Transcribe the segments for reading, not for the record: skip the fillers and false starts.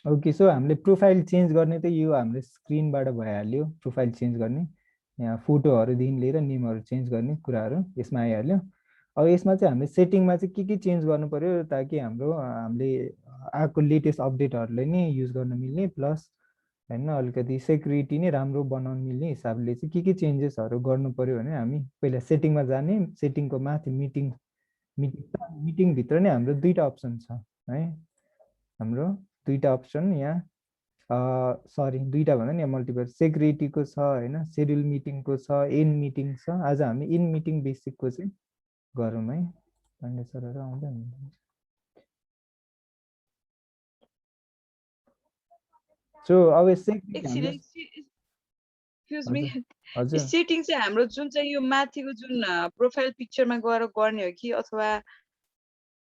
Okay, so हामीले profile change गर्ने त यो हाम्रो स्क्रिनबाट भइहाल्यो। प्रोफाइल चेन्ज गर्ने, यहाँ फोटोहरूदेखि लिएर नेमहरू चेन्ज गर्ने कुराहरू यसमा आइहाल्यो। अब यसमा चाहिँ हामीले सेटिङमा चाहिँ के चेन्ज गर्नु पर्यो ताकि हाम्रो हामीले आएको लेटेस्ट अपडेटहरूलाई नै युज गर्न मिल्ने, प्लस होइन अलिकति सेक्युरिटी नै राम्रो बनाउनु मिल्ने हिसाबले चाहिँ के चेन्जेसहरू गर्नु पर्यो भने हामी पहिला सेटिङमा जाने। सेटिङको माथि मिटिङ मिटिङभित्र नै हाम्रो दुईवटा अप्सन छ है। हाम्रो दुईवटा अप्सन यहाँ सरी दुईवटा भन्दा नि यहाँ मल्टिपल सेक्युरिटीको छ होइन, सेड्युल मिटिङको छ, इन मिटिङ छ। आज हामी इन मिटिङ बेसिकको चाहिँ गरौँ है। पाण्डे सरहरू आउँदैन। सो अब सेक्युरिटी हामीले एक्सक्युज मी, हजुर सेटिङ चाहिँ हाम्रो जुन चाहिँ यो माथिको जुन प्रोफाइल पिक्चरमा गएर गर्ने हो कि अथवा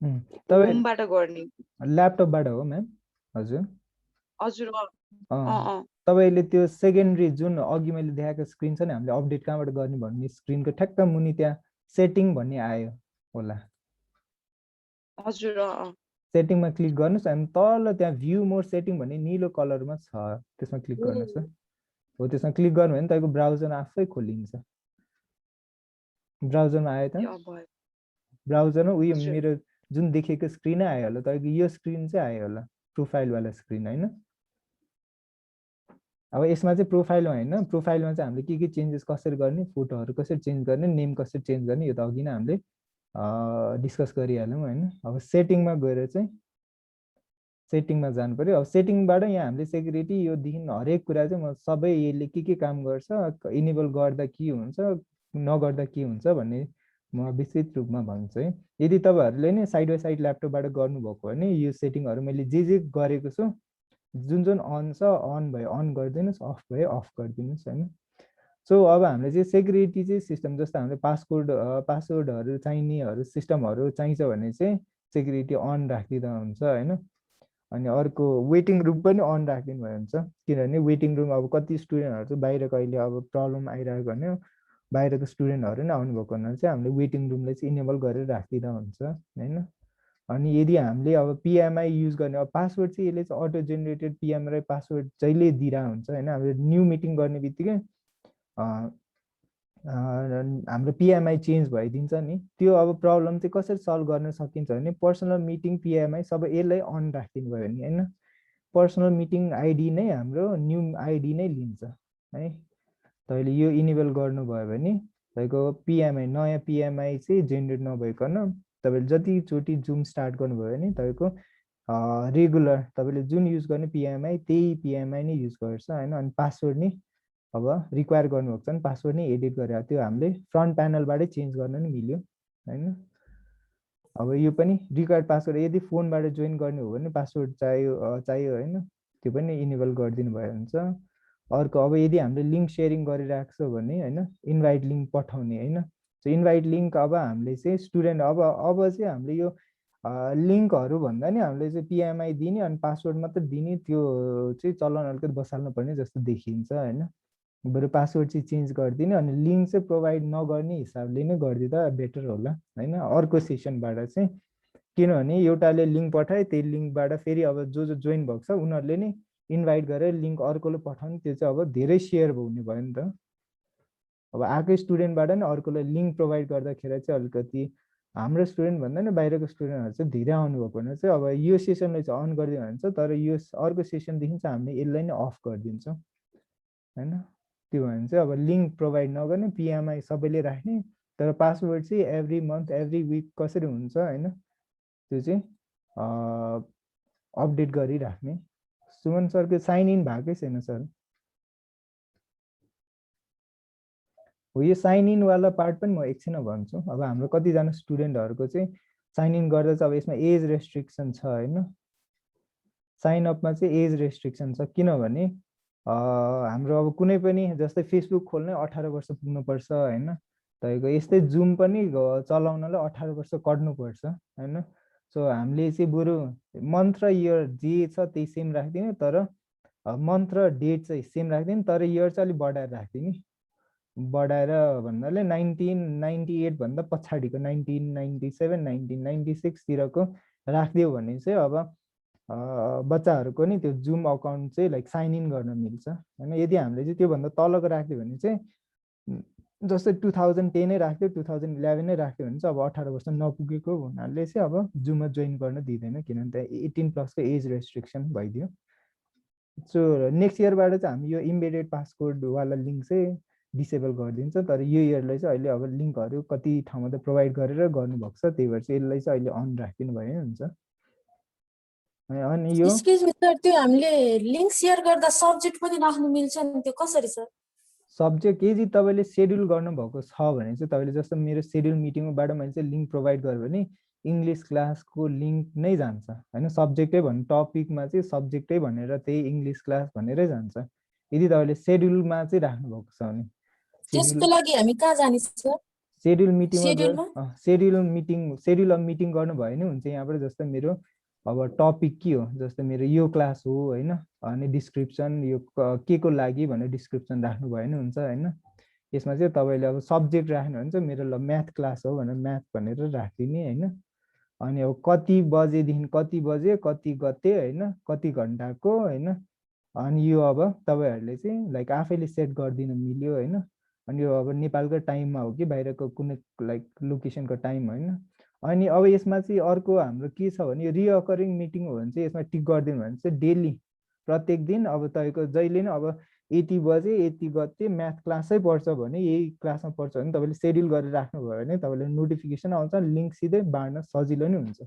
होमबाट गर्ने? ल्यापटपबाट हो म्याम। हजुर हजुर तपाईँले त्यो सेकेन्डरी जुन अघि मैले देखाएको स्क्रिन छ नि, हामीले अपडेट कहाँबाट गर्ने भन्ने स्क्रिनको ठ्याक्क मुनि त्यहाँ सेटिङ भन्ने आयो होला। हजुर सेटिङमा क्लिक गर्नुहोस् अनि तल त्यहाँ भ्यू मोर सेटिङ भन्ने निलो कलरमा छ, त्यसमा क्लिक गर्नुहोस्। हो त्यसमा क्लिक गर्नु भने तपाईँको ब्राउजर आफै खोलिन्छ। ब्राउजरमा आयो त? ब्राउजरमा उयो मेरो जुन देखेको स्क्रिनै आयो होला, तपाईँको यो स्क्रिन चाहिँ आयो होला, प्रोफाइलवाला स्क्रिन होइन। अब यसमा चाहिँ प्रोफाइलमा होइन, प्रोफाइलमा चाहिँ हामीले के चेन्जेस कसरी गर्ने, फोटोहरू कसरी चेन्ज गर्ने, नेम कसरी चेन्ज गर्ने, यो त अघि नै हामीले डिस्कस गरिहाल्यौँ होइन। अब सेटिङमा गएर चाहिँ सेटिङमा जानु पर्यो। अब सेटिङबाट यहाँ हामीले सेक्युरिटी योदेखि हरेक कुरा चाहिँ म सबै यसले के काम गर्छ, इनेबल गर्दा के हुन्छ, नगर्दा के हुन्छ भन्ने म विस्तृत रूपमा भन्छु है। यदि तपाईँहरूले नै साइड बाई साइड ल्यापटपबाट गर्नुभएको भने यो सेटिङहरू मैले जे गरेको छु, जुन अन छ अन भयो अन गरिदिनुहोस्, अफ भयो अफ गरिदिनुहोस् होइन। सो अब हामीले चाहिँ सेक्युरिटी चाहिँ सिस्टम जस्तो हामीले पासवर्डहरू चाहिनेहरू सिस्टमहरू चाहिन्छ भने चाहिँ सेक्युरिटी अन राखिदिँदा हुन्छ होइन। अनि अर्को वेटिङ रुम पनि अन राखिदिनु भयो हुन्छ, किनभने वेटिङ रुम अब कति स्टुडेन्टहरू चाहिँ बाहिरको अहिले अब प्रब्लम आइरहेको भने बाहिरको स्टुडेन्टहरू नै आउनुभएको हुनाले चाहिँ हामीले वेटिङ रुमलाई चाहिँ इनेबल गरेर राखिदिँदा हुन्छ होइन। अनि यदि हामीले अब पिएमआई युज गर्ने, अब पासवर्ड चाहिँ यसले चाहिँ अटो जेनेरेटेड पिएमआई पासवर्ड जहिले दिइरहेको हुन्छ होइन। हामीले न्यू मिटिङ गर्ने बित्तिकै हाम्रो पिएमआई चेन्ज भइदिन्छ नि। त्यो अब प्रब्लम चाहिँ कसरी सल्भ गर्न सकिन्छ भने पर्सनल मिटिङ पिएमआई सबै यसलाई अन राखिदिनु भयो भने होइन, पर्सनल मिटिङ आइडी नै हाम्रो न्यू आइडी नै लिन्छ है। तपाईँले यो इनेबल गर्नुभयो भने तपाईँको पिएमआई नयाँ पिएमआई चाहिँ जेनेरेट नभइकन तपाईँले जतिचोटि जुम स्टार्ट गर्नुभयो भने तपाईँको रेगुलर तपाईँले जुन युज गर्ने पिएमआई त्यही पिएमआई नै युज गर्छ होइन। अनि पासवर्ड नै अब रिक्वायर गर्नुभएको छ भने पासवर्ड नै एडिट गरेर त्यो हामीले फ्रन्ट प्यानलबाटै चेन्ज गर्न नि मिल्यो होइन। अब यो पनि रिक्वायर्ड पासवर्ड यदि फोनबाट जोइन गर्ने हो भने पासवर्ड चाहियो होइन, त्यो पनि इनेबल गरिदिनु भयो हुन्छ। अर्को अब यदि हामीले लिङ्क सेयरिङ गरिरहेको छ भने होइन, इन्भाइट लिङ्क पठाउने होइन। सो इन्भाइट लिङ्क अब हामीले चाहिँ स्टुडेन्ट अब चाहिँ हामीले यो लिङ्कहरू भन्दा नि हामीले चाहिँ पिएमआई दिने अनि पासवर्ड मात्रै दिने त्यो चाहिँ चलन अलिकति बसाल्नु पर्ने जस्तो देखिन्छ होइन। बरु पासवर्ड चाहिँ चेन्ज गरिदिने अनि लिङ्क चाहिँ प्रोभाइड नगर्ने हिसाबले नै गरिदिँदा बेटर होला होइन अर्को सेसनबाट चाहिँ। किनभने एउटाले लिङ्क पठाए त्यही लिङ्कबाट फेरि अब जो जोइन भएको छ उनीहरूले नै इन्भाइट गरेर लिङ्क अर्कोले पठाउने, त्यो चाहिँ अब धेरै सेयर हुने भयो नि त। अब आएकै स्टुडेन्टबाट नि अर्कोलाई लिङ्क प्रोभाइड गर्दाखेरि चाहिँ अलिकति हाम्रो स्टुडेन्ट भन्दा नि बाहिरको स्टुडेन्टहरू चाहिँ धेरै आउनुभएको हुनाले चाहिँ अब यो सेसनलाई चाहिँ अन गरिदियो भने चाहिँ, तर यो अर्को सेसनदेखि चाहिँ हामीले यसलाई नै अफ गरिदिन्छौँ होइन। त्यो भने चाहिँ अब लिङ्क प्रोभाइड नगर्ने, पिएमआई सबैले राख्ने, तर पासवर्ड चाहिँ एभ्री मन्थ एभ्री विक कसरी हुन्छ होइन त्यो चाहिँ अपडेट गरिराख्ने। सुमन सरको साइन इन भएकै छैन सर। हो यो साइन इनवाला पार्ट पनि म एकछिनमा भन्छु। अब हाम्रो कतिजना स्टुडेन्टहरूको चाहिँ साइन इन गर्दा चाहिँ अब यसमा एज रेस्ट्रिक्सन छ होइन। साइन अपमा चाहिँ एज रेस्ट्रिक्सन छ, किनभने हाम्रो अब कुनै पनि जस्तै फेसबुक खोल्नै 18 वर्ष पुग्नुपर्छ होइन। तपाईँको यस्तै जुम पनि चलाउनलाई 18 वर्ष कट्नुपर्छ होइन। सो हामीले चाहिँ बरु मन्थ र इयर जे छ त्यही सेम राखिदिने, तर मन्थ र डेट चाहिँ सेम राखिदिने, तर इयर चाहिँ अलिक बढाएर राखिदिने। बढाएर भन्नाले 1998 भन्दा पछाडिको 1997 1996 तिरको राखिदियो भने चाहिँ अब बच्चाहरूको नि त्यो जुम अकाउन्ट चाहिँ लाइक साइन इन गर्न मिल्छ होइन। यदि हामीले चाहिँ त्योभन्दा तलको राख्यो भने चाहिँ जस्तै 2010 नै राख्यो 2011 नै राख्यो भने चाहिँ अब 18 वर्ष नपुगेको हुनाले चाहिँ अब जुममा जोइन गर्न दिँदैन, किनभने त्यहाँ 18+ एज रेस्ट्रिक्सन भइदियो। सो नेक्स्ट इयरबाट चाहिँ हामी यो इम्बेडेड पासकोडवाला लिङ्क चाहिँ डिसेबल गरिदिन्छ। तर यो इयरलाई चाहिँ अहिले अब लिङ्कहरू कति ठाउँमा त प्रोभाइड गरेर गर्नुभएको छ, त्यही भएर चाहिँ यसलाई चाहिँ अहिले अन राखिदिनु भयो हुन्छ। अनि यो एक्सक्युज मी सर, त्यो हामीले लिंक शेयर गर्दा सब्जेक्ट पनि राख्नु मिल्छ नि, त्यो कसरी सर? सब्जेक्ट यदि तपाईँले सेड्युल गर्नुभएको छ भने चाहिँ तपाईँले जस्तो मेरो सेड्युल मिटिङबाट मैले चाहिँ लिङ्क प्रोभाइड गरेँ भने इङ्ग्लिस क्लासको लिङ्क नै जान्छ होइन। सब्जेक्टै भन्नु टपिकमा चाहिँ सब्जेक्टै भनेर त्यही इङ्ग्लिस क्लास भनेरै जान्छ। यदि तपाईँले सेड्युलमा चाहिँ राख्नुभएको छ भने त्यसको लागि हामी कहाँ जाने सर? सेड्युल मिटिङमा सेड्युल मिटिङ गर्नुभयो भने हुन्छ यहाँबाट। जस्तो मेरो अब टपिक के हो, जस्तो मेरो यो क्लास हो होइन, अनि डिस्क्रिप्सन यो के को लागि भनेर डिस्क्रिप्सन राख्नुभयो भने हुन्छ होइन। यसमा चाहिँ तपाईँले अब सब्जेक्ट राख्नु भने चाहिँ मेरो ल म्याथ क्लास हो भनेर म्याथ भनेर राखिदिने होइन। अनि अब कति बजेदेखि कति बजे कति गते होइन, कति घन्टाको होइन। अनि यो अब तपाईँहरूले चाहिँ लाइक आफैले सेट गरिदिनु मिल्यो होइन। अनि यो अब नेपालको टाइममा हो कि बाहिरको कुनै लाइक लोकेसनको टाइम होइन। अनि अब यसमा चाहिँ अर्को हाम्रो के छ भने यो रिअकरिङ मिटिङ हो भने चाहिँ यसमा टिक गरिदिनु भने चाहिँ डेली प्रत्येक दिन अब तपाईँको जहिले नै अब यति बजे यति गते म्याथ क्लासै पर्छ भने यही क्लासमा पर्छ भने तपाईँले सेड्युल गरेर राख्नुभयो भने तपाईँले नोटिफिकेसन आउँछ, लिङ्क सिधै बाँड्न सजिलो नै हुन्छ।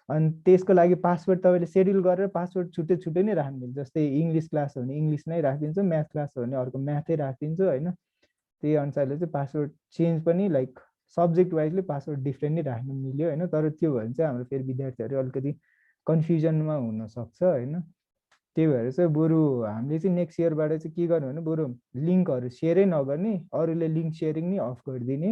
अनि त्यसको लागि पासवर्ड तपाईँले सेड्युल गरेर पासवर्ड छुट्टै छुट्टै नै राख्नु मिल्छ। जस्तै इङ्ग्लिस क्लास हो भने इङ्ग्लिस नै राखिदिन्छु, म्याथ क्लास हो भने अर्को म्याथै राखिदिन्छु होइन। त्यही अनुसारले चाहिँ पासवर्ड चेन्ज पनि लाइक सब्जेक्ट वाइजले पासवर्ड डिफ्रेन्ट नै राख्नु मिल्यो होइन। तर त्यो भयो भने चाहिँ हाम्रो फेरि विद्यार्थीहरू अलिकति कन्फ्युजनमा हुनसक्छ होइन। त्यही भएर चाहिँ बरु हामीले चाहिँ नेक्स्ट इयरबाट चाहिँ के गर्नु भने बरु लिङ्कहरू सेयरै नगर्ने, अरूले लिङ्क सेयरिङ नै अफ गरिदिने,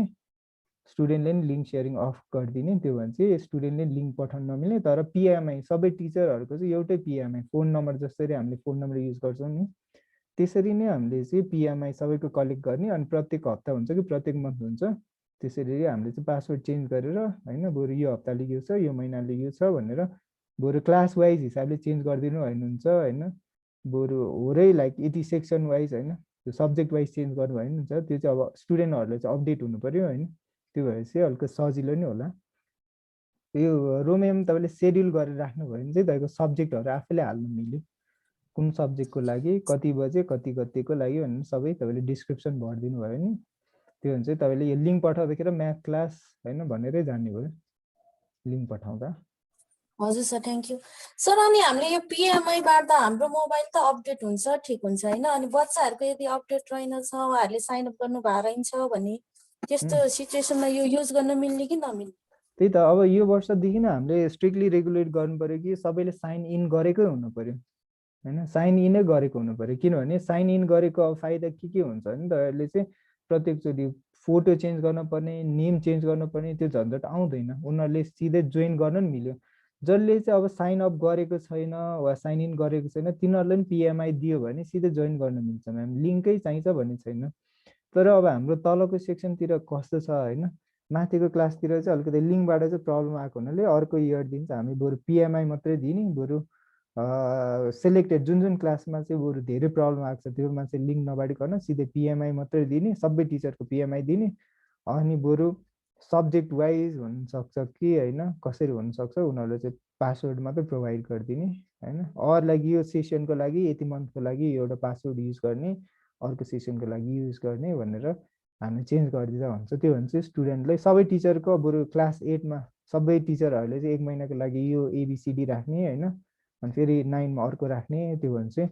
स्टुडेन्टले नि लिङ्क सेयरिङ अफ गरिदिने। त्यो भने चाहिँ स्टुडेन्टले लिङ्क पठाउन नमिल्ने। तर पिएमआई सबै टिचरहरूको चाहिँ एउटै पिएमआई फोन नम्बर, जसरी हामीले फोन नम्बर युज गर्छौँ नि त्यसरी नै हामीले चाहिँ पिएमआई सबैको कलेक्ट गर्ने। अनि प्रत्येक हप्ता हुन्छ कि प्रत्येक मन्थ हुन्छ, त्यसरी हामीले चाहिँ पासवर्ड चेन्ज गरेर होइन बरु यो हप्ताले यो छ यो महिनाले यो छ भनेर बरु क्लास वाइज हिसाबले चेन्ज गरिदिनु हुन्छ होइन। बरु होरै लाइक यति सेक्सन वाइज होइन, त्यो सब्जेक्ट वाइज चेन्ज गर्नु भयो भने हुन्छ। त्यो चाहिँ अब स्टुडेन्टहरूलाई चाहिँ अपडेट हुनु पऱ्यो होइन। त्यो भएर चाहिँ अलिक सजिलो नै होला। यो रोमेम तपाईँले सेड्युल गरेर राख्नुभयो भने चाहिँ तपाईँको सब्जेक्टहरू आफैले हाल्नु मिल्यो, कुन सब्जेक्टको लागि कति बजे कति गतिको लागि भनेर सबै तपाईँले डिस्क्रिप्सन भरिदिनु भयो नि। त्यो भने चाहिँ तपाईँले यो लिङ्क पठाउँदाखेरि म्याथ क्लास होइन भनेरै जान्ने भयो लिङ्क पठाउँदा। हजुर सर, थ्याङ्क यू सर। अनि हामीले यो पिएमआई बार्दा हाम्रो मोबाइल त अपडेट हुन्छ ठिक हुन्छ होइन, अनि बच्चाहरूको यदि अपडेट रहेनछ उहाँहरूले साइन अप गर्नु भएको रहन्छ भने त्यस्तो सिचुएसनमा यो युज गर्न मिल्ने कि नमिल्ने? त्यही त अब यो वर्षदेखि नै हामीले स्ट्रिक्टली रेगुलेट गर्नु पऱ्यो कि सबैले साइन इन गरेकै हुनु पऱ्यो होइन। साइन इनै गरेको हुनु पऱ्यो, किनभने साइन इन गरेको अब फाइदा के हुन्छ भने तपाईँहरूले चाहिँ प्रत्येकचोटि फोटो चेन्ज गर्नुपर्ने, नेम चेन्ज गर्नुपर्ने त्यो झन्झट आउँदैन। उनीहरूले सिधै जोइन गर्न नि मिल्यो। जसले चाहिँ अब साइन अप गरेको छैन वा साइन इन गरेको छैन तिनीहरूले पनि पिएमआई दियो भने सिधै जोइन गर्न मिल्छ म्याम, लिङ्कै चाहिन्छ भन्ने छैन। तर अब हाम्रो तलको सेक्सनतिर कस्तो छ होइन, माथिको क्लासतिर चाहिँ अलिकति लिङ्कबाट चाहिँ प्रब्लम आएको हुनाले अर्को इयर दिन चाहिँ हामी बरु पिएमआई मात्रै दिने। बरु सेलेक्टेड जुन जुन क्लासमा चाहिँ बरु धेरै प्रब्लम आएको छ त्योमा चाहिँ लिङ्क नबाडिकन सिधै पिएमआई मात्रै दिने, सबै टिचरको पिएमआई दिने। अनि बरु सब्जेक्ट वाइज हुनसक्छ कि होइन कसरी हुनसक्छ उनीहरूले चाहिँ पासवर्ड मात्रै प्रोभाइड गरिदिने होइन। अरूलाई यो सेसनको लागि यति मन्थको लागि एउटा पासवर्ड युज गर्ने, अर्को सेसनको लागि युज गर्ने भनेर हामी चेन्ज गरिदिँदा हुन्छ। त्यो भने चाहिँ स्टुडेन्टलाई सबै टिचरको बरु क्लास 8मा सबै टिचरहरूले चाहिँ 1 महिनाको लागि यो एबिसिडी राख्ने होइन, अनि फेरि 9मा अर्को राख्ने। त्यो भने चाहिँ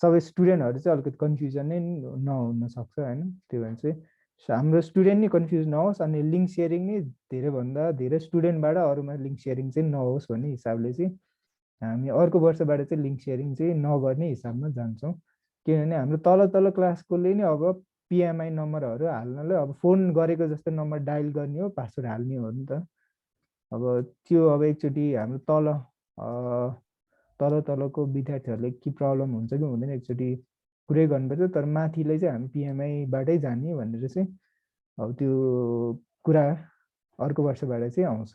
सबै स्टुडेन्टहरू चाहिँ अलिकति कन्फ्युजन नै नहुन सक्छ होइन। त्यो भने चाहिँ हाम्रो स्टुडेन्ट नै कन्फ्युज नहोस् अनि लिङ्क सेयरिङ नै धेरैभन्दा धेरै स्टुडेन्टबाट अरूमा लिङ्क सेयरिङ चाहिँ नहोस् भन्ने हिसाबले चाहिँ हामी अर्को वर्षबाट चाहिँ लिङ्क सेयरिङ चाहिँ नगर्ने हिसाबमा जान्छौँ। किनभने हाम्रो तल क्लासकोले नै अब पिएमआई नम्बरहरू हाल्नलाई अब फोन गरेको जस्तो नम्बर डायल गर्ने हो, पासवर्ड हाल्ने हो नि त। अब त्यो अब एकचोटि हाम्रो तलको विद्यार्थीहरूले के प्रब्लम हुन्छ कि हुँदैन एकचोटि कुरै गर्नुपर्छ। तर माथिलाई चाहिँ हामी पिएमआईबाटै जाने भनेर चाहिँ अब त्यो कुरा अर्को वर्षबाट चाहिँ आउँछ।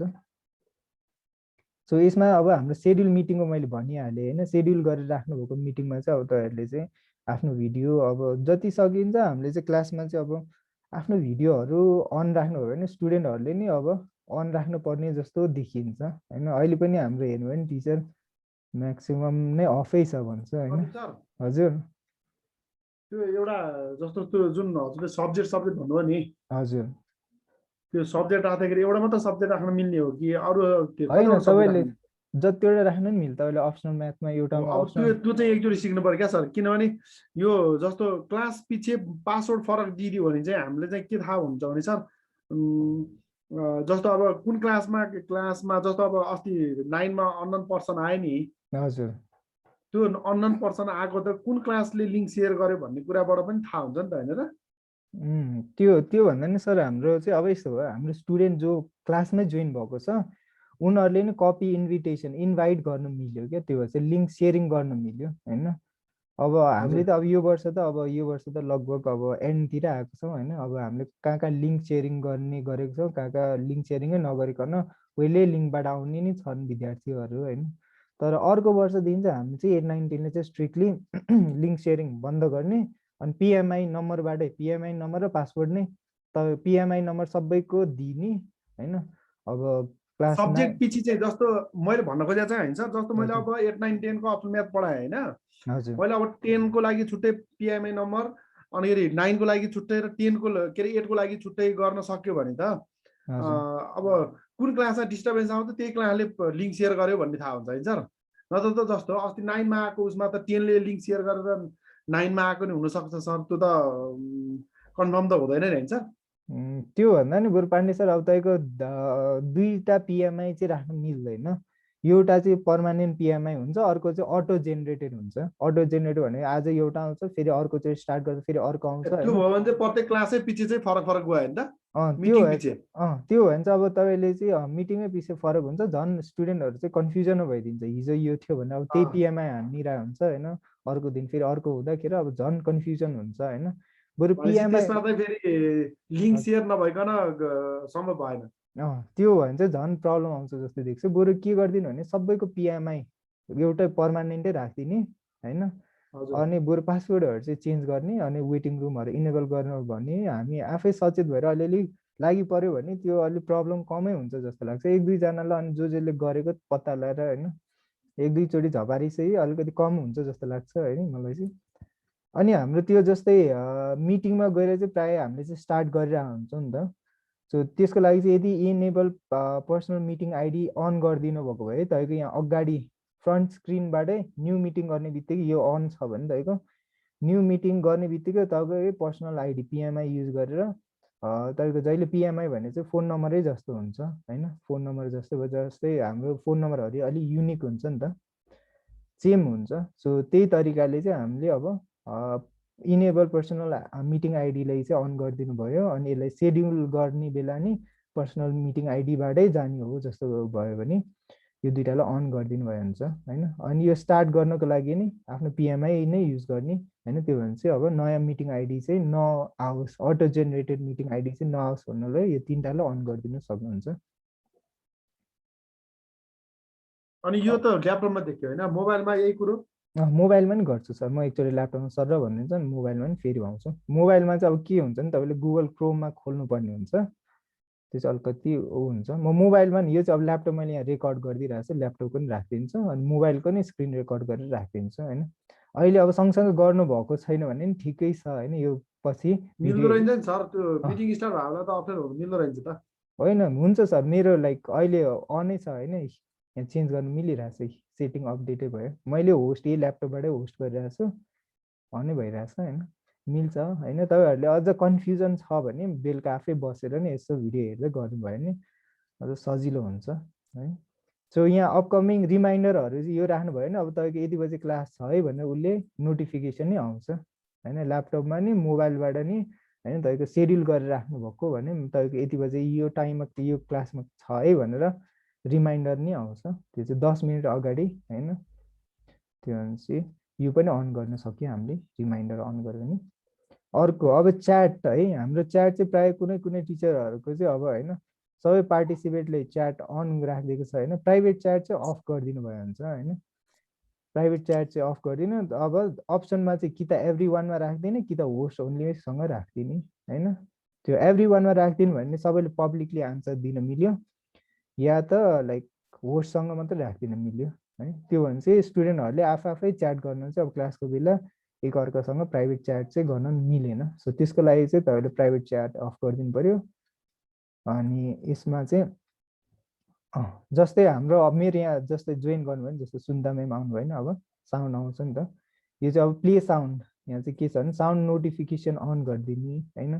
सो यसमा अब हाम्रो सेड्युल मिटिङको मैले भनिहालेँ होइन, सेड्युल गरेर राख्नुभएको मिटिङमा चाहिँ अब तपाईँहरूले चाहिँ आफ्नो भिडियो अब जति सकिन्छ हामीले चाहिँ क्लासमा चाहिँ अब आफ्नो भिडियोहरू अन राख्नुभयो भने स्टुडेन्टहरूले नि अब अन राख्नुपर्ने जस्तो देखिन्छ होइन। अहिले पनि हाम्रो हेर्नु भने टिचर म्याक्सिमम नै अफै छ भन्छ होइन। हजुर त्यो एउटा जस्तो त्यो जुन हजुरले सब्जेक्ट भन्नुभयो नि, हजुर त्यो सब्जेक्ट राख्दाखेरि एउटा मात्र सब्जेक्ट राख्न मिल्ने हो कि अरू होइन, तपाईँले जतिवटा राख्नु नि मिल्छ। तपाईँले अप्सनल म्याथमा एउटामा अब त्यो चाहिँ एकचोटि सिक्नु पर्यो क्या सर, किनभने यो जस्तो क्लास पछि पासवर्ड फरक दिइदियो भने चाहिँ हामीले चाहिँ के थाहा हुन्छ भने सर, जस्तो अब कुन क्लासमा जस्तो अब अस्ति 9 मा अननोन पर्सन आयो नि, हजुर त्यो अननोन पर्सन आएको त कुन क्लासले लिङ्क सेयर गर्यो भन्ने कुराबाट पनि थाहा हुन्छ नि त, होइन र? त्यो भन्दा नि सर हाम्रो चाहिँ अब यस्तो भयो, हाम्रो स्टुडेन्ट जो क्लासमै जोइन भएको छ उनीहरूले नि कपी इन्भाइट गर्न मिल्यो क्या, त्यो चाहिँ लिङ्क सेयरिङ गर्न मिल्यो होइन। अब हामीले त अब यो वर्ष त लगभग अब एन्डतिर आएको छौँ होइन। अब हामीले कहाँ कहाँ लिङ्क सेयरिङ गर्ने गरेको छौँ, कहाँ कहाँ लिङ्क सेयरिङै नगरिकन पहिल्यै लिङ्कबाट आउने नि छन् विद्यार्थीहरू होइन। तर अर्को वर्षदेखि चाहिँ हामी चाहिँ 8, 9, 10ले चाहिँ स्ट्रिक्टली लिङ्क सेयरिङ बन्द गर्ने अनि पिएमआई नम्बरबाटै पिएमआई नम्बर र पासवर्ड नै त पिएमआई नम्बर सबैको दिने होइन। अब क्लास सब्जेक्ट पछि चाहिँ जस्तो मैले भन्न खोजेको चाहिँ होइन सर, जस्तो मैले अब 8, 9, 10 को अप्सन म्याथ पढाएँ होइन, हजुर मैले अब 10 को लागि छुट्टै पिएमआई नम्बर अनि 9 को लागि छुट्टै र 10 को के अरे 8 को लागि छुट्टै गर्न सक्यो भने त अब कुन क्लासमा डिस्टर्बेन्स आउँछ त्यही क्लासले लिङ्क सेयर गर्यो भन्ने थाहा हुन्छ होइन सर। नत्र त जस्तो अस्ति 9 मा आएको उसमा त 10 ले लिङ्क सेयर गरेर 9 मा आएको नि हुनसक्छ सर, त्यो त कन्फर्म त हुँदैन नि होइन सर। त्यो भन्दा नि बरु पाण्डे सर अब तपाईँको दुईवटा पिएमआई चाहिँ राख्नु मिल्दैन। एउटा चाहिँ पर्मानेन्ट पिएमआई हुन्छ, अर्को चाहिँ अटो जेनेरेटेड हुन्छ। अटो जेनेरेटेड भने आज एउटा आउँछ फेरि अर्को चाहिँ स्टार्ट गर्दा फेरि अर्को आउँछ। त्यो भयो भने चाहिँ प्रत्येक क्लासै पछि चाहिँ फरक फरक गयो नि त, त्यो भयो भने चाहिँ अब तपाईँले चाहिँ मिटिङै पछि फरक हुन्छ, झन् स्टुडेन्टहरू चाहिँ कन्फ्युजन भइदिन्छ। हिजो यो थियो भने अब त्यही पिएमआई हानिरहेको हुन्छ होइन, अर्को दिन फेरि अर्को हुँदाखेरि अब झन् कन्फ्युजन हुन्छ होइन। बरु पिएमआई त्यसमा चाहिँ फेरि लिङ्क सेयर नभइकन सम्भव भएन। त्यो भयो भने चाहिँ झन् प्रब्लम आउँछ जस्तो देख्छु। बरु के गरिदिनु भने सबैको पिएमआई एउटै पर्मानेन्टै राखिदिने होइन। अनि बरु पासवर्डहरू चाहिँ चेन्ज गर्ने अनि वेटिङ रुमहरू इनेबल गर्नु भने हामी आफै सचेत भएर अलिअलि लागि पर्यो भने त्यो अलिक प्रब्लम कमै हुन्छ जस्तो लाग्छ। 1-2जनालाई अनि जसले गरेको पत्ता लगाएर होइन 1-2चोटि झपारी चाहिँ अलिकति कम हुन्छ जस्तो लाग्छ होइन मलाई चाहिँ। अनि हाम्रो त्यो जस्तै मिटिङमा गएर चाहिँ प्रायः हामीले चाहिँ स्टार्ट गरिरहेको हुन्छौँ नि त। सो त्यसको लागि चाहिँ यदि enable personal meeting ID on गरिदिनु भएको भए तपाईँको यहाँ अगाडि फ्रन्ट स्क्रिनबाटै न्यू मिटिङ गर्ने बित्तिकै यो अन छ भने तपाईँको न्यू मिटिङ गर्ने बित्तिकै तपाईँको पर्सनल आइडी पिएमआई युज गरेर तपाईँको जहिले पिएमआई भने चाहिँ फोन नम्बरै जस्तो हुन्छ होइन। फोन नम्बर जस्तै हाम्रो फोन नम्बरहरू अलिक युनिक हुन्छ नि त, सेम हुन्छ। सो त्यही तरिकाले चाहिँ हामीले अब इनेबल पर्सनल मिटिङ आइडीलाई चाहिँ अन गरिदिनु भयो अनि यसलाई सेड्युल गर्ने बेला नि पर्सनल मिटिङ आइडीबाटै जाने हो जस्तो भयो भने यो दुइटालाई अन गरिदिनु भयो हुन्छ होइन। अनि यो स्टार्ट गर्नको लागि नि आफ्नो पिएमआई नै युज गर्ने होइन। त्यो भने चाहिँ अब नयाँ मिटिङ आइडी चाहिँ नआओस्, अटो जेनेरेटेड मिटिङ आइडी चाहिँ नआओस् भन्नलाई यो तिनटालाई अन गरिदिनु सक्नुहुन्छ। अनि यो त ल्यापटपमा देख्यो होइन, मोबाइलमा यही कुरो मोबाइलमा नि गर्छु सर म। एकचोटि ल्यापटपमा सर र भनिदिन्छ नि मोबाइलमा नि फेरि आउँछु। मोबाइलमा चाहिँ अब के हुन्छ नि तपाईँले गुगल क्रोममा खोल्नुपर्ने हुन्छ, त्यो चाहिँ अलिकति हुन्छ। म मोबाइलमा नि यो चाहिँ अब ल्यापटप मैले यहाँ रेकर्ड गरिदिइरहेको छु, ल्यापटपको नि राखिदिन्छु अनि मोबाइलको नि स्क्रिन रेकर्ड गरेर राखिदिन्छु होइन। अहिले अब सँगसँगै गर्नुभएको छैन भने नि ठिकै छ होइन। यो पछि मिल्दो रहेछ नि सर, त्यो मिटिङ स्टार्ट भयो होला त अप्सन मिल्दो रहेछ त होइन। हुन्छ सर मेरो लाइक अहिले अनै छ होइन, यहाँ चेन्ज गर्नु मिलिरहेको छ, सेटिङ अपडेटै भयो। मैले होस्ट यही ल्यापटपबाटै होस्ट गरिरहेको छु, अनै भइरहेछ होइन, मिल्छ होइन। तपाईँहरूले अझ कन्फ्युजन छ भने बेलुका आफै बसेर नि यसो भिडियो हेर्दै गर्नुभयो भने अझ सजिलो हुन्छ है। सो यहाँ अपकमिङ रिमाइन्डरहरू चाहिँ यो राख्नु भयो भने अब तपाईँको यति बजी क्लास छ है भनेर उसले नोटिफिकेसन नै आउँछ होइन। ल्यापटपमा नि मोबाइलबाट नि होइन तपाईँको सेड्युल गरेर राख्नुभएको भने तपाईँको यति बजी यो टाइममा यो क्लासमा छ है भनेर रिमाइन्डर नि आउँछ, त्यो चाहिँ 10 मिनट अगाडि होइन। त्यो भनेपछि यो पनि अन गर्न सक्यो हामीले, रिमाइन्डर अन गर्यो भने। अर्को अब च्याट है, हाम्रो च्याट चाहिँ प्रायः कुनै टिचरहरूको चाहिँ अब होइन सबै पार्टिसिपेन्टले च्याट अन राखिदिएको छ होइन, प्राइभेट च्याट चाहिँ अफ गरिदिनु भयो हुन्छ होइन। प्राइभेट च्याट चाहिँ अफ गरिदिनु। अब अप्सनमा चाहिँ कि त एभ्री वानमा राखिदिने कि त होस्ट ओन्लीसँग राखिदिने होइन। त्यो एभ्री वानमा राखिदिनु भयो भने सबैले पब्लिकली आन्सर दिन मिल्यो, या त लाइक होस्टसँग मात्रै राखिदिन मिल्यो है। त्यो भने चाहिँ स्टुडेन्टहरूले आफै च्याट गर्न चाहिँ अब क्लासको बेला एकअर्कासँग प्राइभेट च्याट चाहिँ गर्न मिलेन। सो त्यसको लागि चाहिँ तपाईँले प्राइभेट च्याट अफ गरिदिनु पऱ्यो। अनि यसमा चाहिँ जस्तै हाम्रो अब मेरो यहाँ जस्तै जोइन गर्नुभयो नि, जस्तो सुन्दा म्याम आउनुभयो नि, अब साउन्ड आउँछ नि त। यो चाहिँ अब प्ले साउन्ड, यहाँ चाहिँ के छ भने साउन्ड नोटिफिकेसन अन गरिदिने होइन।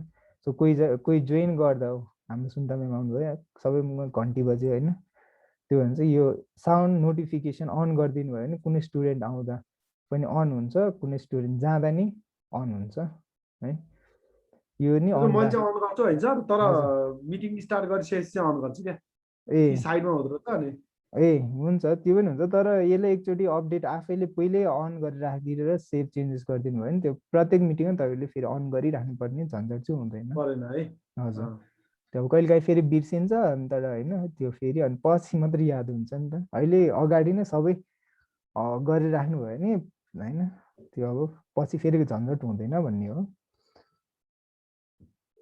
सो कोही जोइन गर्दा हो हाम्रो सुन्दा म्याम आउनुभयो, सबै घन्टी बज्यो होइन। त्यो भने चाहिँ यो साउन्ड नोटिफिकेसन अन गरिदिनु भयो भने कुनै स्टुडेन्ट आउँदा पनि अन हुन्छ, कुनै स्टुडेन्ट जाँदा नि अन हुन्छ है। यो नि म चाहिँ अन गर्छु होइन सर, तर मिटिङ स्टार्ट गरिसकेपछि चाहिँ अन गर्छु क्या। ए साइडमा हुँदो रहेछ अनि ए हुन्छ, त्यो पनि हुन्छ। तर यसले एकचोटि अपडेट आफैले पहिल्यै अन गरेर राखिदिएर सेभ चेन्जेस गरिदिनु भयो भने त्यो प्रत्येक मिटिङमा तपाईँले फेरि अन गरिराख्नुपर्ने झन्झट चाहिँ हुँदैन। परेन है। हजुर, त्यो कहिलेकाहीँ फेरि बिर्सिन्छ तर होइन, त्यो फेरि अनि पछि मात्रै याद हुन्छ नि त। अहिले अगाडि नै सबै गरेर राख्नुभयो भने होइन, त्यो अब पछि फेरि झन्झट हुँदैन भन्ने हो।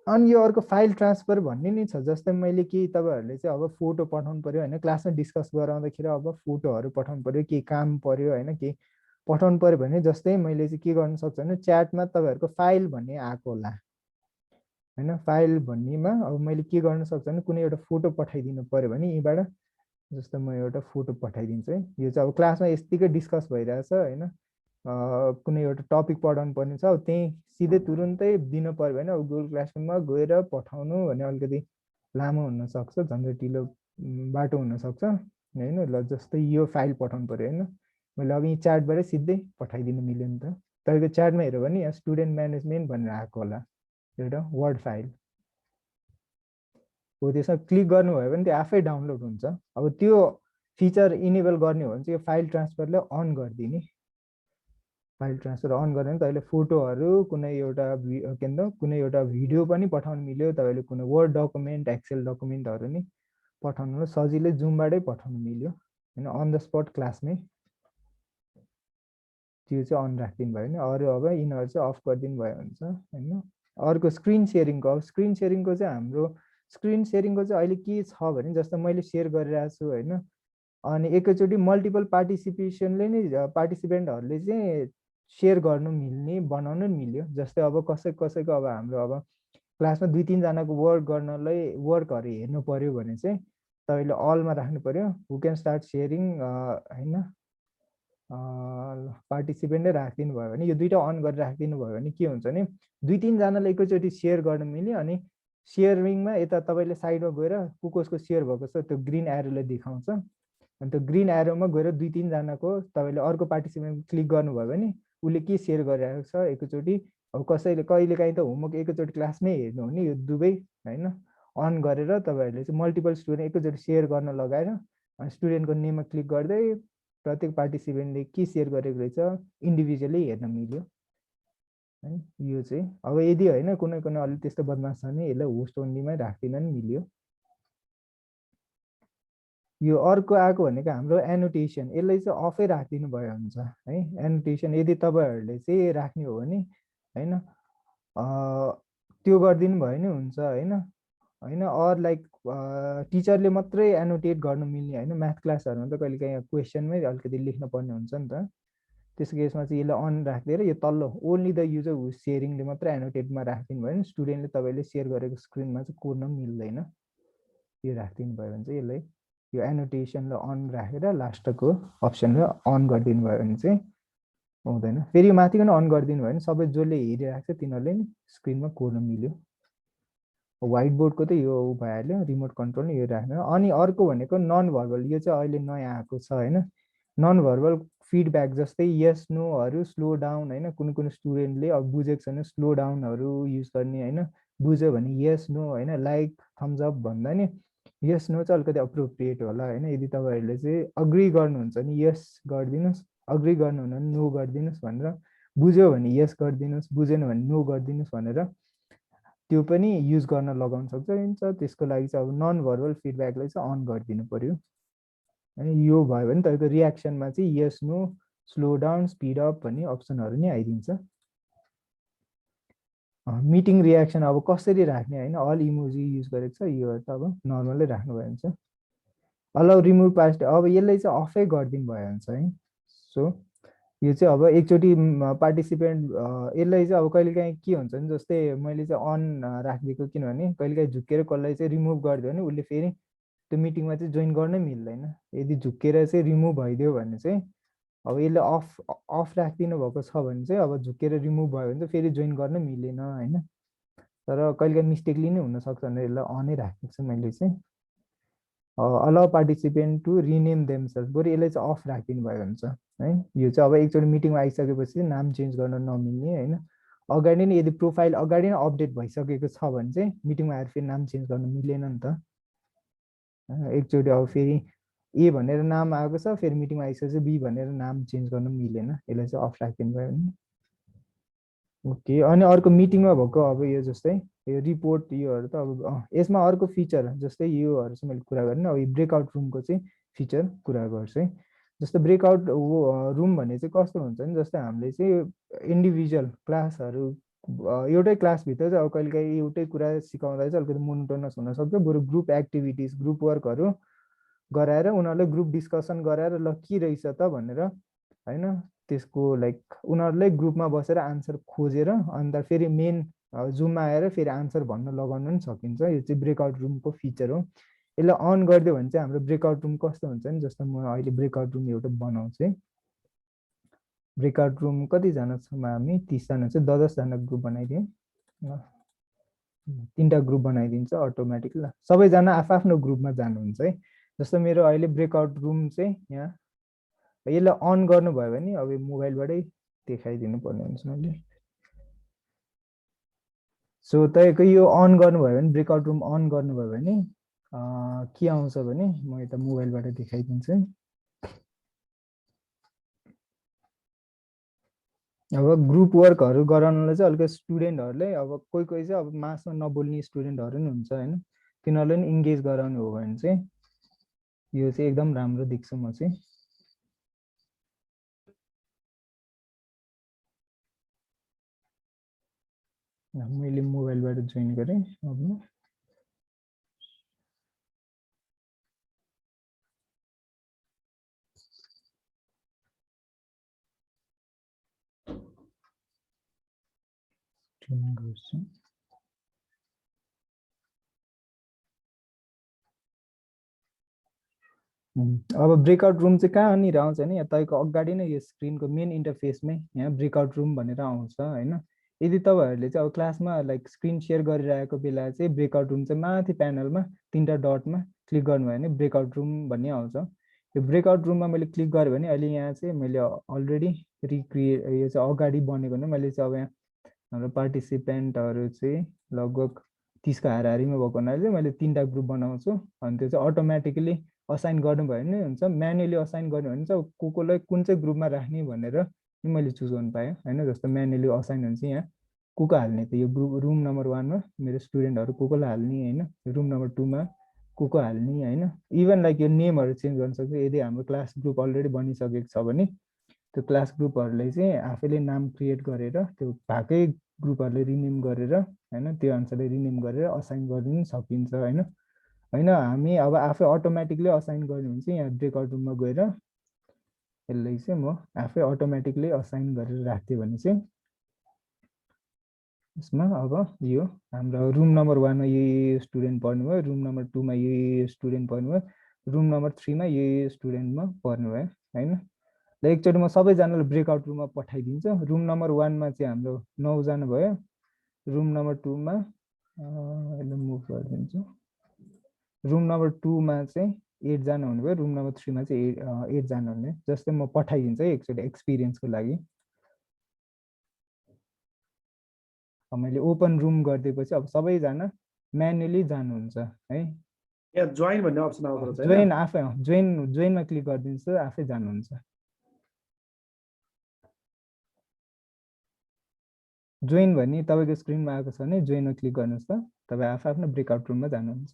अनि यो अर्को फाइल ट्रान्सफर भन्ने नि छ। जस्तै मैले कि तपाईँहरूले चाहिँ अब फोटो पठाउनु पऱ्यो होइन, क्लासमा डिस्कस गराउँदाखेरि अब फोटोहरू पठाउनु पऱ्यो, के काम पऱ्यो होइन, के पठाउनु पऱ्यो भने जस्तै मैले चाहिँ के गर्न सक्छु भने च्याटमा तपाईँहरूको फाइल भन्ने आएको होला होइन। फाइल भन्नेमा अब मैले के गर्न सक्छु भने कुनै एउटा फोटो पठाइदिनु पऱ्यो भने यहीँबाट जस्तो म एउटा फोटो पठाइदिन्छु है। यो चाहिँ अब क्लासमा यत्तिकै डिस्कस भइरहेछ होइन, कुनै एउटा टपिक पढाउनु पर्ने छ, अब त्यहीँ सिधै तुरुन्तै दिनु पऱ्यो भने अब गुगल क्लासरुममा गएर पठाउनु भने अलिकति लामो हुनसक्छ, झन्झटिलो बाटो हुनसक्छ होइन। ल जस्तै यो फाइल पठाउनु पऱ्यो होइन, मैले अब यहीँ च्याटबाटै सिधै पठाइदिनु मिल्यो नि त। तपाईँको च्याटमा हेऱ्यो भने यहाँ स्टुडेन्ट म्यानेजमेन्ट भनेर आएको होला एउटा वर्ड फाइल हो, त्यसमा क्लिक गर्नुभयो भने त्यो आफै डाउनलोड हुन्छ। अब त्यो फिचर इनेबल गर्ने हो भने चाहिँ यो फाइल ट्रान्सफरलाई अन गरिदिने। फाइल ट्रान्सफर अन गरेर तपाईँले फोटोहरू कुनै एउटा के भन्छ कुनै एउटा भिडियो पनि पठाउनु मिल्यो, तपाईँले कुनै वर्ड डकुमेन्ट एक्सेल डकुमेन्टहरू नि पठाउनु सजिलै जुमबाटै पठाउनु मिल्यो होइन, अन द स्पट क्लासमै। त्यो चाहिँ अन राखिदिनु भयो भने अरू अब यिनीहरू चाहिँ अफ गरिदिनु भयो हुन्छ होइन। अर्को स्क्रिन सेयरिङको, अब स्क्रिन सेयरिङको चाहिँ हाम्रो स्क्रिन सेयरिङको चाहिँ अहिले के छ भने जस्तो मैले सेयर गरिरहेको छु होइन, अनि एकैचोटि मल्टिपल पार्टिसिपेसनले नै पार्टिसिपेन्टहरूले चाहिँ सेयर गर्नु मिल्ने बनाउनु मिल्यो। जस्तै अब कसैको अब हाम्रो अब क्लासमा 2-3जनाको वर्क गर्नलाई वर्कहरू हेर्नु पऱ्यो भने चाहिँ तपाईँले अलमा राख्नु पऱ्यो, हु क्यान स्टार्ट सेयरिङ होइन, पार्टिसिपेन्टै राखिदिनु भयो भने यो दुइटा अन गरेर राखिदिनु भयो भने के हुन्छ भने 2-3जनाले एकैचोटि सेयर गर्न मिल्यो। अनि सेयरिङमा यता तपाईँले साइडमा गएर कसको सेयर भएको छ त्यो ग्रिन एरोले देखाउँछ, अनि त्यो ग्रिन एरोमा गएर 2-3जनाको तपाईँले अर्को पार्टिसिपेन्ट क्लिक गर्नुभयो भने उसले के सेयर गरिरहेको छ एकैचोटि। अब कसैले कहिलेकाहीँ त होमवर्क एकैचोटि क्लासमै हेर्नु हो नि, यो दुवै होइन अन गरेर तपाईँहरूले चाहिँ मल्टिपल स्टुडेन्ट एकैचोटि सेयर गर्न लगाएर स्टुडेन्टको नेममा क्लिक गर्दै प्रत्येक पार्टिसिपेन्टले के सेयर गरेको रहेछ इन्डिभिजुअली हेर्न मिल्यो है। यो चाहिँ अब यदि होइन कुनै अलिक त्यस्तो बदमास छ भने यसलाई होस्ट ओन्लीमै राखिदिन नि मिल्यो। यो अर्को आएको भनेको हाम्रो एनोटेसन, यसलाई चाहिँ अफै राखिदिनु भयो हुन्छ है। एनोटेसन यदि तपाईँहरूले चाहिँ राख्ने हो भने होइन त्यो गरिदिनु भयो नि हुन्छ होइन होइन। अर लाइक टिचरले मात्रै एनोटेट गर्नु मिल्ने होइन, म्याथ क्लासहरूमा त कहिलेकाहीँ क्वेसनमै अलिकति लेख्न पर्ने हुन्छ नि त। त्यसको केसमा चाहिँ यसलाई अन राखिदिएर यो तल्लो ओन्ली द युजर हु सेयरिङले मात्रै एनोटेटमा राखिदिनु भयो भने स्टुडेन्टले तपाईँले सेयर गरेको स्क्रिनमा चाहिँ कोर्न मिल्दैन। यो राखिदिनु भयो भने चाहिँ यसलाई यो एनोटेसनलाई अन राखेर लास्टको अप्सनलाई अन गरिदिनु भयो भने चाहिँ हुँदैन। फेरि माथिको नै अन गरिदिनु भयो भने सबै जसले हेरिरहेको छ तिनीहरूले नि स्क्रिनमा कोर्न मिल्यो। व्हाइट बोर्डको त यो भइहाल्यो, रिमोट कन्ट्रोल यो राख्नु। अनि अर्को भनेको नन भर्बल, यो चाहिँ अहिले नयाँ आएको छ होइन। नन भर्बल फिडब्याक जस्तै यस नोहरू स्लो डाउन होइन, कुनै स्टुडेन्टले अब बुझेको छैन स्लो डाउनहरू युज गर्ने होइन, बुझ्यो भने यस नो होइन, लाइक थम्स अप भन्दा नि यस नो चाहिँ अलिकति अप्रोप्रिएट होला होइन। यदि तपाईँहरूले चाहिँ अग्री गर्नुहुन्छ भने यस गरिदिनुहोस्, अग्री गर्नुहुन्न भने नो गरिदिनुहोस् भनेर, बुझ्यो भने यस गरिदिनुहोस्, बुझेन भने नो गरिदिनुहोस् भनेर त्यो पनि युज गर्न लगाउन सक्छ। त्यसको लागि चाहिँ अब नन भर्बल फिडब्याकलाई चाहिँ अन गरिदिनु पर्यो हैन। यो भयो भने तपाईँको रियाक्सनमा चाहिँ yes no slow down speed up भन्ने अप्सनहरू नै आइदिन्छ। मिटिङ रियाक्सन अब कसरी राख्ने हैन, अल इमोजी युज गरेको छ, यो त अब नर्मलै राख्नु भयो हुन्छ। अलाउ रिमुभ पास्ट अब यसलाई चाहिँ अफै गरिदिनु भयो हुन्छ है। सो यो चाहिँ अब एकचोटि पार्टिसिपेन्ट यसलाई चाहिँ अब कहिलेकाहीँ के हुन्छ भने जस्तै मैले चाहिँ अन राखिदिएको, किनभने कहिलेकाहीँ झुक्केर कसलाई चाहिँ रिमुभ गरिदियो भने उसले फेरि त्यो मिटिङमा चाहिँ जोइन गर्नै मिल्दैन। यदि झुक्केर चाहिँ रिमुभ भइदियो भने चाहिँ अब यसले अफ राखिदिनु भएको छ भने चाहिँ अब झुक्केर रिमुभ भयो भने चाहिँ फेरि जोइन गर्न मिलेन हैन। तर कहिलेकाहीँ मिस्टेकली नै हुनसक्छ भनेर यसलाई अनै राखेको छु मैले चाहिँ। Allow participant to rename themselves, बरु यसलाई चाहिँ अफ राखिदिनु भयो हुन्छ है। यो चाहिँ अब एकचोटि मिटिङमा आइसकेपछि नाम चेन्ज गर्न नमिल्ने होइन। अगाडि नै यदि प्रोफाइल अगाडि नै अपडेट भइसकेको छ भने चाहिँ मिटिङमा आएर फेरि नाम चेन्ज गर्न मिलेन नि त। एकचोटि अब फेरि ए भनेर नाम आएको छ, फेरि मिटिङमा आइसकेपछि बी भनेर नाम चेन्ज गर्न मिलेन, यसलाई चाहिँ अफ राखिदिनु भयो भने। ओके, अनि अर्को मिटिङमा भएको अब यो जस्तै यो रिपोर्ट योहरू त अब यसमा अर्को फिचर जस्तै योहरू चाहिँ मैले कुरा गरेँ। अब यो ब्रेकआउट रुमको चाहिँ फिचर कुरा गर्छु है। जस्तो ब्रेकआउट रुम भन्ने चाहिँ कस्तो हुन्छ नि, जस्तै हामीले चाहिँ इन्डिभिजुअल क्लासहरू एउटै क्लासभित्र चाहिँ अब कहिलेकाहीँ एउटै कुरा सिकाउँदा चाहिँ अलिकति मोनोटोनस हुनसक्छ, बरु ग्रुप एक्टिभिटिज ग्रुप वर्कहरू गराएर उनीहरूले ग्रुप डिस्कसन गराएर ल के रहेछ त भनेर होइन, त्यसको लाइक उनीहरूले ग्रुपमा बसेर आन्सर खोजेर अन्त फेरि मेन जुममा आएर फेरि आन्सर भन्न लगाउन पनि सकिन्छ। यो चाहिँ ब्रेकआउट रुमको फिचर हो। यसलाई अन गरिदियो भने चाहिँ हाम्रो ब्रेकआउट रुम कस्तो हुन्छ नि, जस्तो म अहिले ब्रेकआउट रुम एउटा बनाउँछु है। ब्रेकआउट रुम कतिजना छौँ हामी, 30 जना चाहिँ 10 जना ग्रुप बनाइदिउँ। 3टा ग्रुप बनाइदिन्छ अटोमेटिक। ल सबैजना आफ्नो ग्रुपमा जानुहुन्छ है। जस्तो मेरो अहिले ब्रेकआउट रुम चाहिँ यहाँ, यसलाई अन गर्नुभयो भने अब मोबाइलबाटै देखाइदिनु पर्ने हुन्छ मैले। सो तपाईँको यो अन गर्नुभयो भने ब्रेकआउट रुम अन गर्नुभयो भने के आउँछ भने म यता मोबाइलबाट देखाइदिन्छु। अब ग्रुप वर्कहरू गराउनलाई चाहिँ अलिकति स्टुडेन्टहरूले अब कोही कोही चाहिँ अब मासमा नबोल्ने स्टुडेन्टहरू नि हुन्छ होइन, तिनीहरूले नि इङ्गेज गराउनु हो भने चाहिँ यो चाहिँ एकदम राम्रो देख्छु म चाहिँ। मैले मोबाइलबाट जोइन गरेँ। अब गर्छु। अब ब्रेकआउट रुम चाहिँ कहाँ अनि आउँछ नि, तपाईँको अगाडि नै यो स्क्रिनको मेन इन्टरफेसमै यहाँ ब्रेकआउट रुम भनेर आउँछ होइन। यदि तपाईँहरूले चाहिँ अब क्लासमा लाइक स्क्रिन सेयर गरिरहेको बेला चाहिँ ब्रेकआउट रुम चाहिँ माथि प्यानलमा 3टा डटमा क्लिक गर्नुभयो भने ब्रेकआउट रुम भन्ने आउँछ। यो ब्रेकआउट रुममा मैले क्लिक गरेँ भने अहिले यहाँ चाहिँ मैले अलरेडी रिक्रिएट यो चाहिँ अगाडि बनेको नै मैले चाहिँ अब यहाँ हाम्रो पार्टिसिपेन्टहरू चाहिँ लगभग 30 हाराहारीमा भएको हुनाले चाहिँ मैले 3टा ग्रुप बनाउँछु। अनि त्यो चाहिँ अटोमेटिकली असाइन गर्नुभयो भने हुन्छ। म्यानुअली असाइन गर्नु भने चाहिँ कसलाई कुन चाहिँ ग्रुपमा राख्ने भनेर मैले चुज गर्नु पाएँ होइन। जस्तो म्यानुअली असाइन हुन्छ यहाँ को हाल्ने त यो ग्रुप रुम नम्बर 1मा मेरो स्टुडेन्टहरू कोलाई हाल्ने होइन, रुम नम्बर 2मा को हाल्ने होइन। इभन लाइक यो नेमहरू चेन्ज गर्न सक्छ। यदि हाम्रो क्लास ग्रुप अलरेडी बनिसकेको छ भने त्यो क्लास ग्रुपहरूलाई चाहिँ आफैले नाम क्रिएट गरेर त्यो भएकै ग्रुपहरूले रिनेम गरेर होइन त्यो अनुसारले रिनेम गरेर असाइन गरिदिनु सकिन्छ होइन। होइन हामी अब आफै अटोमेटिकली असाइन गर्ने हुन्छ। यहाँ ब्रेकआउट रुममा गएर यसलाई चाहिँ म आफै अटोमेटिकली असाइन गरेर राख्थेँ भने चाहिँ यसमा अब यो हाम्रो रुम नम्बर 1मा यो स्टुडेन्ट पर्नुभयो, रुम नम्बर 2मा यो स्टुडेन्ट पर्नुभयो, रुम नम्बर 3मा यो स्टुडेन्टमा पर्नुभयो होइन। ल एकचोटि म सबैजनालाई ब्रेकआउट रुममा पठाइदिन्छु। रुम नम्बर 1मा चाहिँ हाम्रो 9 जना भयो, रुम नम्बर 2मा यसलाई मुभ गरिदिन्छु। रुम नम्बर 2मा चाहिँ 8 जना हुनुभयो, रुम नम्बर 3मा चाहिँ 8 जना हुने। जस्तै म पठाइदिन्छु है एकचोटि एक्सपिरियन्सको लागि। अब मैले ओपन रुम गरिदिएपछि अब सबैजना म्यानुअली जानुहुन्छ है। यहाँ जोइन भन्ने अप्सन आउँछ हैन, जोइन आफै जोइनमा क्लिक गरिदिन्छ आफै जानुहुन्छ। जोइन भन्ने तपाईँको स्क्रिनमा आएको छ भने जोइनमा क्लिक गर्नुहोस् त, तपाईँ आफ्नो ब्रेकआउट रुममा जानुहुन्छ।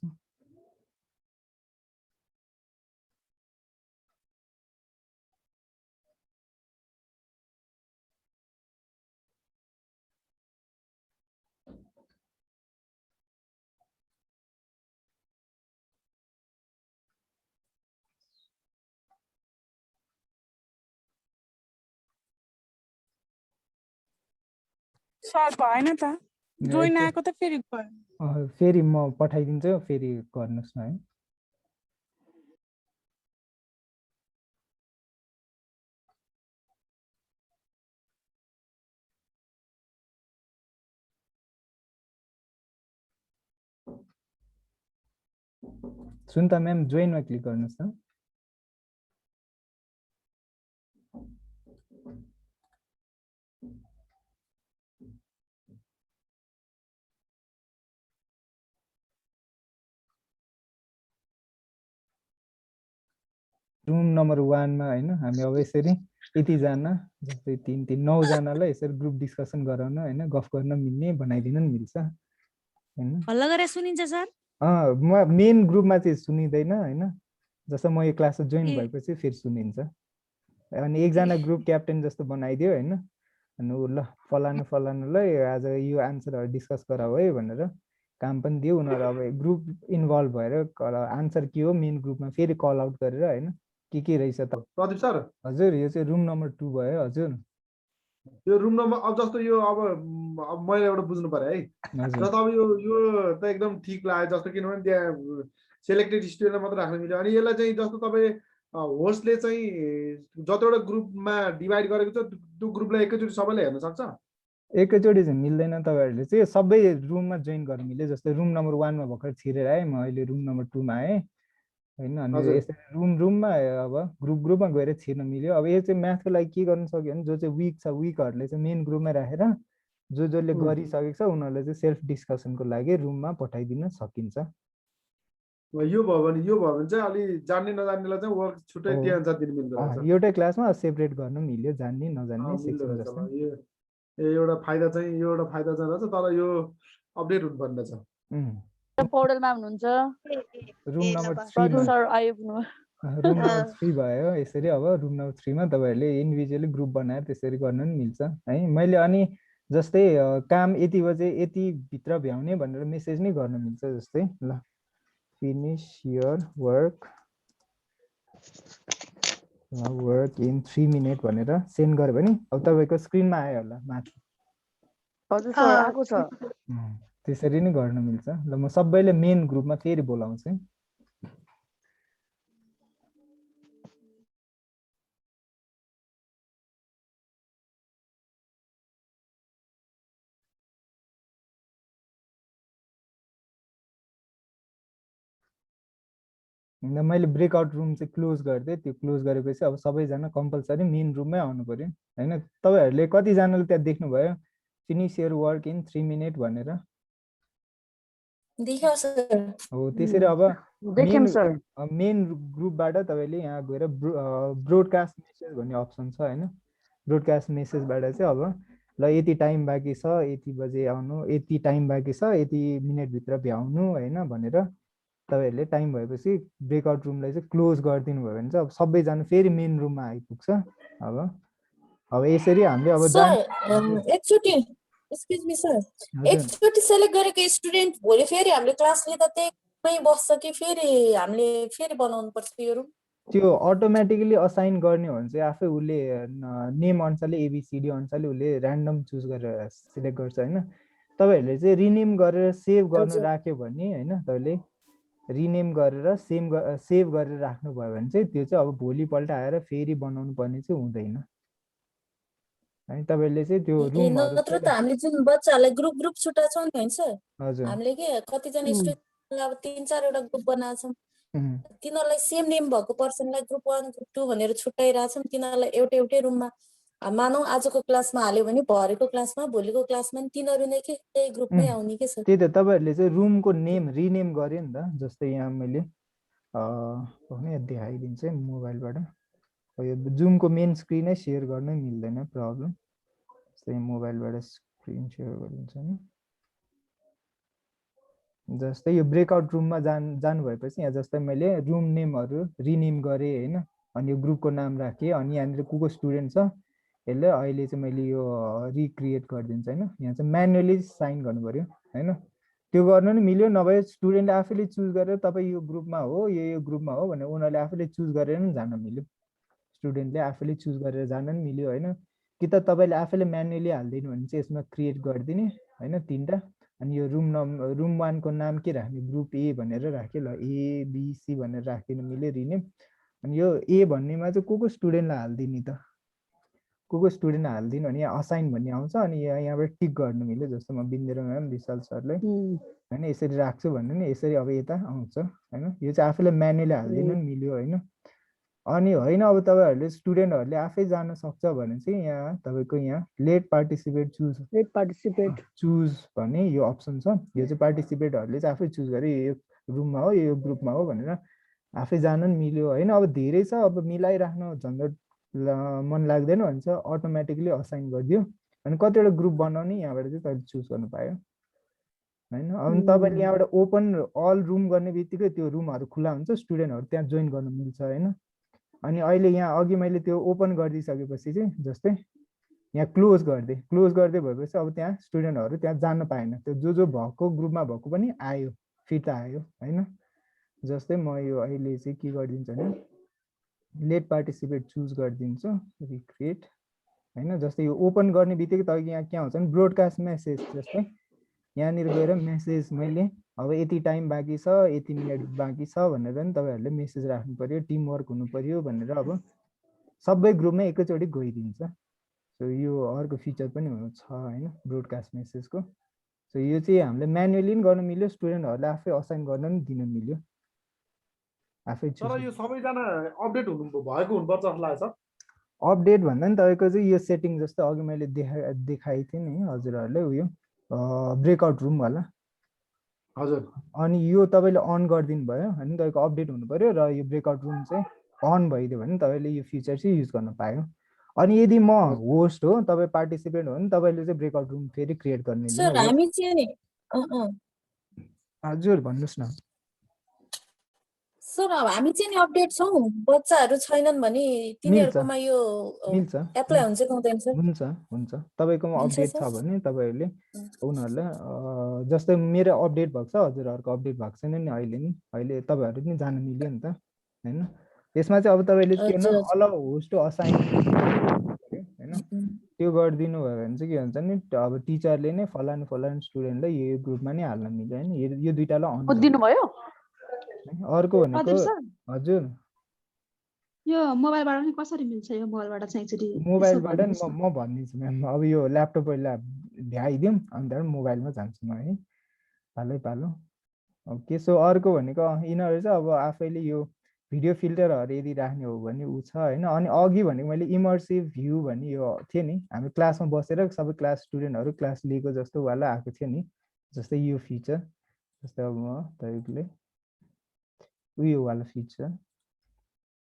सर भएन त जोइन आएको त फेरि फेरि म पठाइदिन्छु, फेरि गर्नुहोस् न है। सुन्ता म्याम जोइनमा क्लिक गर्नुहोस् त। रुम नम्बर 1 मा हैन हामी अब यसरी यतिजना जस्तै 9 जनालाई यसरी ग्रुप डिस्कसन गराउन हैन गफ गर्न मिल्ने बनाइदिन नि मिल्छ हैन। हल्ला गरे सुनिन्छ सर? म मेन ग्रुपमा चाहिँ सुनिदैन हैन, जस्तो म यो क्लासमा जोइन भएपछि फेरि सुनिन्छ। अनि एकजना ग्रुप क्याप्टेन जस्तो बनाइदियो हैन, अनि ल फलानुलाई आज यो आन्सरहरु डिस्कस गराऊ है भनेर काम पनि दियो। उनीहरु अब ग्रुप इन्भल्भ भएर आन्सर के हो मेन ग्रुपमा फेरि कल आउट गरेर हैन के रहेछ त। प्रदीप सर हजुर यो चाहिँ रुम नम्बर 2 भयो। हजुर यो रुम नम्बर अब जस्तो यो अब मैले एउटा बुझ्नु पर्यो है, जस्तो अब यो त एकदम ठिक लाग्यो जस्तो, किनभने त्यहाँ सेलेक्टेड स्टुडेन्टलाई मात्र राख्न मिल्यो। अनि यसलाई चाहिँ जस्तो तपाईँ होस्टले चाहिँ जतिवटा ग्रुपमा डिभाइड गरेको छ त्यो ग्रुपलाई एकैचोटि सबैले हेर्न सक्छ? एकैचोटि चाहिँ मिल्दैन, तपाईँहरूले चाहिँ सबै रुममा जोइन गर्नु मिल्यो। जस्तै रुम नम्बर 1 मा भर्खर छिरेर आएँ म, अहिले रुम नम्बर 2 मा आएँ हैन। अनि यसरी रुममा अब ग्रुपमा गएर छिर्न मिल्यो। अब यो चाहिँ म्याथको लागि के गर्न सक्यो भने जो चाहिँ विक छ विकहरूले चाहिँ मेन ग्रुपमा राखेर जसले गरिसकेको छ उनीहरूले चाहिँ सेल्फ डिस्कसनको लागि रुममा पठाइदिन सकिन्छ। यो भयो भने चाहिँ अलि जान्ने नजान्नेलाई चाहिँ वर्क छुट्टै त्यही अनुसार दिन मिल्दो रहेछ। एउटै क्लासमा सेपरेट गर्न मिल्यो, जान्ने नजान्ने सेक्सन जस्तो। एउटा फाइदा चाहिँ रहेछ, तर यो अपडेट हुनुपर्ने छ। पोर्टलमा हुनुहुन्छ रुम नम्बर 3 मा सर आइपुग्नु। रुम नम्बर 3 भयो। यसरी अब रुम नम्बर 3 मा तपाईहरुले इन्डिभिजुअली ग्रुप बनाएर त्यसरी गर्न पनि मिल्छ है। मैले अनि जस्तै काम यति बजे यति भित्र भ्याउने भनेर मेसेज नै गर्न मिल्छ। जस्तै ल finish your work in 3 minute भनेर सेन्ड गरे भने अब तपाईको स्क्रिनमा आयो होला माथि। हजुर सर आएको छ। त्यसरी नै गर्न मिल्छ। ल म सबैले मेन ग्रुपमा फेरि बोलाउँछु। मैले ब्रेकआउट रुम चाहिँ क्लोज गरिदिएँ। त्यो क्लोज गरेपछि अब सबैजना कम्पलसरी मेन रुममै आउनु पर्यो हैन। तपाईहरुले कतिजनाले त्यहाँ देख्नुभयो finish your work in 3 minute भनेर? देखियो सर। हो त्यसरी अब मेन ग्रुपबाट तपाईले यहाँ गएर ब्रोडकास्ट मेसेज भन्ने अप्सन छ हैन। ब्रोडकास्ट मेसेजबाट चाहिँ अब ल यति टाइम बाँकी छ, यति बजे आउनु, यति टाइम बाँकी छ, यति मिनेट भित्र भ्याउनु हैन भनेर तपाईहरुले टाइम भएपछि ब्रेकआउट रुमलाई चाहिँ क्लोज गरिदिनु भयो भने चाहिँ अब सबैजना फेरि मेन रुममा आइपुग्छ। अब यसरी हामीले अब एकचोटी एक्सक्युज मी सर, एकचोटी सेलेक्ट गरेको स्टुडेन्ट भोलि फेरि हामीले क्लास लिँदा त्यहीमै बस्छ कि फेरि हामीले फेरि बनाउनु पर्छ यो रुम? त्यो अटोमेटिकली असाइन गर्ने हो भने चाहिँ आफै उसले नेम अनुसारले एबीसीडी अनुसारले उसले र्यान्डम चुज गरेर सिलेक्ट गर्छ हैन। तपाईहरुले चाहिँ रिनेम गरेर सेभ गर्न राख्यो भने हैन, तपाईले रिनेम गरेर सेभ गरेर राख्नु भयो भने चाहिँ त्यो चाहिँ अब भोलिपल्ट आएर फेरि बनाउनु पर्ने चाहिँ हुँदैन है। तपाईले चाहिँ त्यो रुमहरु नत्र त हामीले जुन बच्चाहरुलाई ग्रुप छुटाछौँ नि हैन सर, हजुर हामीले के कतिजना स्टुडेन्टलाई अब 3-4 वटा ग्रुप बनाछौँ, तिनीहरुलाई सेम नेम भएको पर्सनलाई ग्रुप 1 ग्रुप 2 भनेर छुट्याइराछौँ। तिनीहरुलाई एउटै रुममा मानौ आजको क्लासमा हाल्यो भने भरेको क्लासमा भोलिको क्लासमा नि तिनीहरु नै के त्यही ग्रुपमै आउने के सर? त्यही त तपाईहरुले चाहिँ रुमको नेम रिनेम गर्यो नि त। जस्तै यहाँ मैले देखाइदिन्छु है मोबाइलबाट। यो जुमको मेन स्क्रिनै सेयर गर्न मिल्दैन प्रब्लम। जस्तै मोबाइलबाट स्क्रिन सेयर गरिदिन्छ नि जस्तै यो ब्रेकआउट रुममा जानु भएपछि यहाँ जस्तै मैले रुम नेमहरू रिनेम गरेँ हैन अनि यो ग्रुपको नाम राखेँ अनि यहाँनिर को स्टुडेन्ट छ यसले अहिले चाहिँ मैले यो रिक्रिएट गरिदिन्छ हैन यहाँ चाहिँ म्यानुअली साइन गर्नु पर्यो हैन त्यो गर्नु नि मिल्यो नभए स्टुडेन्टले आफैले चुज गरेर तपाईँ यो ग्रुपमा हो यो ग्रुपमा हो भनेर उनीहरूले आफैले चुज गरेर नि जान मिल्यो स्टुडेन्टले आफैले चुज गरेर जान नि मिल्यो हैन कि त तपाईँले आफैले म्यानुअली हाल्दिनु भने चाहिँ यसमा क्रिएट गरिदिने हैन तीनटा अनि यो रुम 1 को नाम के राख्ने ग्रुप ए भनेर राख्यो ल ए बी सी भनेर राखिदिनु मिल्यो रिनेम अनि यो ए भन्नेमा चाहिँ को स्टुडेन्टलाई हाल्दिने त को स्टुडेन्ट हाल्दिनु भने यहाँ असाइन भन्ने आउँछ अनि यहाँबाट टिक गर्नु मिल्यो जस्तो म बिन्देर म्याम विशाल सरले हैन यसरी राख्छु भन्नु नि यसरी अब यता आउँछ हैन यो चाहिँ आफैले म्यानुअली हाल्दिनु नि मिल्यो हैन अनि होइन अब तपाईहरुले स्टुडेन्टहरुले आफै जान सक्छ भने चाहिँ यहाँ तपाईको यहाँ लेट पार्टिसिपेट चुज भन्ने यो अप्सन छ यो चाहिँ पार्टिसिपेटहरुले चाहिँ आफै चुज गरे यो रुममा हो यो ग्रुपमा हो भनेर आफै जान नि मिल्यो हैन अब धेरै छ अब मिलाइराख्न झन्झट मन लाग्दैन भने चाहिँ अटोमेटिकली असाइन गरिदियो अनि कतिवटा ग्रुप बनाउने यहाँबाट चाहिँ तपाईले चुज गर्नु पायो हैन अनि तपाईले यहाँबाट ओपन अल रुम गर्ने बित्तिकै त्यो रुमहरु खुला हुन्छ स्टुडेन्टहरु त्यहाँ जोइन गर्न मिल्छ हैन अनि अहिले यहाँ अघि मैले त्यो ओपन गरिदिसकेपछि चाहिँ जस्तै यहाँ क्लोज गर्दै भएपछि अब त्यहाँ स्टुडेन्टहरु त्यहाँ जान पाएन त्यो जो भएको ग्रुपमा भएको पनि आयो फिर्ता आयो हैन जस्तै म यो अहिले चाहिँ के गरिदिन्छु भने लेट पार्टिसिपेट चुज गरिदिन्छु रिक्रिएट हैन जस्तै यो ओपन गर्ने बित्तिकै तपाईको यहाँ के आउँछ भने ब्रोडकास्ट मेसेज जस्तै यहाँनिर गएर मेसेज मैले अब यति टाइम बाँकी छ यति मिनेट बाँकी छ भनेर नि तपाईहरुले मेसेज राख्नु पर्यो टिम वर्क हुनु पर्यो भनेर अब सबै ग्रुपमा एकैचोटी गइदिन्छ सो यो अर्को फिचर पनि छ हैन ब्रोडकास्ट मेसेजको सो यो चाहिँ हामीले म्यानुअली नि गर्न मिल्यो स्टुडेन्टहरुले आफै असाइन गर्न नि दिन मिल्यो आफै तर यो सबैजना अपडेट हुनु भएको हुनुपर्छ जस्तो लाग्छ अपडेट भन्दा नि तपाईको चाहिँ यो सेटिङ जस्तो अघि मैले देखाइ थिएँ नि हजुरहरुले उयो ब्रेकआउट रुम वाला हजुर अनि यो तपाईले अन गरिदिनु भयो अनि तपाईको अपडेट हुनु पर्यो र यो ब्रेकआउट रुम चाहिँ अन भइदियो भने तपाईले यो फिचर चाहिँ युज गर्न पायो अनि यदि म होस्ट हो तपाई पार्टिसिपेन्ट हो भने तपाईले चाहिँ ब्रेकआउट रुम फेरि क्रिएट गर्ने सर हामी चाहिँ नि हजुर भन्नुस् न सर हामी चाहिँ नि अपडेट छौं बच्चाहरु छैनन् भने तिनीहरुकोमा यो मिल्छ एप्लाई हुन्छ कि हुँदैन सर हुन्छ तपाईकोमा अपडेट छ भने तपाईहरुले उनीहरुले जस्तै मेरो अपडेट भएको छ हजुरहरुको अपडेट भएको छैन नि अहिले तपाईहरु पनि जान मिल्यो नि त हैन त्यसमा चाहिँ अब तपाईले के गर्नु अलाउ होस्ट टु असाइन हैन त्यो गरिदिनु भयो भने चाहिँ के हुन्छ नि अब टिचरले नै फलान स्टुडेन्टलाई यो ग्रुपमा नै हाल्न मिल्यो हैन यो दुईटालाई अन दिनु भयो अर्को भनेको हजुर यो मोबाइलबाट नि कसरी मिल्छ यो मोबाइलबाट चाहिँ एकचोटी मोबाइलबाट म भन्दिन्छु म्याम अब यो ल्यापटप पहिला भ्याइदिउँ अनि त्यहाँबाट मोबाइलमा जान्छु म है पालो ओके सो अर्को भनेको यिनीहरू चाहिँ अब आफैले यो भिडियो फिल्टरहरू यदि राख्ने हो भने उ छ हैन अनि अघि भनेको मैले इमर्सिभ भ्यू भन्ने यो थियो नि हामी क्लासमा बसेर सबै क्लास स्टुडेन्टहरू क्लास लिएको जस्तो वाला आएको थियो नि जस्तै यो फिचर जस्तै अब म तपाईले उयो वाला फिचर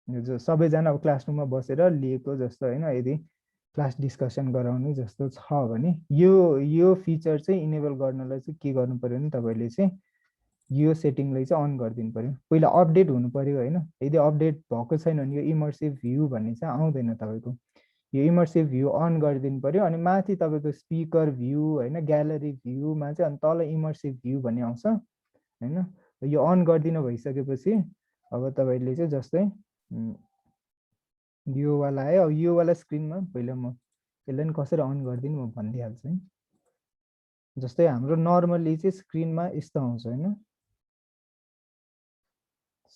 जो सबैजना अब क्लासरुममा बसेर लिएको जस्तो हैन यदि क्लास डिस्कसन गराउने जस्तो छ भने यो फिचर चाहिँ इनेबल गर्नलाई चाहिँ के गर्नु पर्यो नि तपाईले चाहिँ यो सेटिङलाई चाहिँ अन गरिदिनु पर्यो पहिला अपडेट हुनु पर्यो हैन यदि अपडेट भएको छैन भने यो इमर्सिभ भ्यू भन्ने चाहिँ आउँदैन तपाईको यो इमर्सिभ भ्यू अन गरिदिनु पर्यो अनि माथि तपाईको स्पिकर भ्यू हैन ग्यालरी भ्यूमा चाहिँ अनि तल इमर्सिभ भ्यू भन्ने आउँछ हैन यो अन गरिदिनु भइसकेपछि अब तपाईले चाहिँ जस्तै यो वाला आयो अब यो वाला स्क्रिनमा पहिला म यसलाई नि कसरी अन गरिदिनु म भनिदिइहाल्छु है जस्तै हाम्रो नर्मली चाहिँ स्क्रिनमा यस्तो आउँछ हैन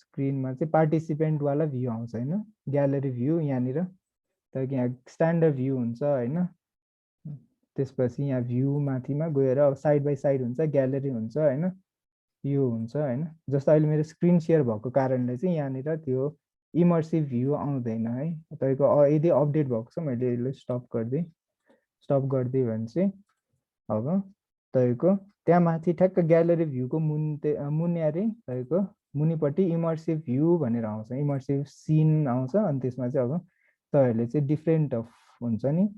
स्क्रिनमा चाहिँ पार्टिसिपेन्ट वाला भ्यू आउँछ हैन ग्यालरी भ्यू यहाँनिर तर यहाँ स्ट्यान्डर्ड भ्यू हुन्छ हैन त्यसपछि यहाँ भ्यू माथिमा गएर अब साइड बाइ साइड हुन्छ ग्यालरी हुन्छ हैन यो हुन्छ हैन जस्तो अहिले मेरो स्क्रिन शेयर भएको कारणले चाहिँ यहाँनिर त्यो इमर्सिभ भ्यू आउँदैन है तपाईको यदि अपडेट भएको छ मैले यसलाई स्टप गर्दै भने चाहिँ अब तपाईको त्यहाँ माथि ठ्याक्क ग्यालरी भ्यूको मुनियारी तपाईको मुनिपट्टि इमर्सिभ भ्यू भनेर आउँछ इमर्सिभ सिन आउँछ अनि त्यसमा चाहिँ अब तपाईहरुले चाहिँ डिफरेन्ट हुन्छ नि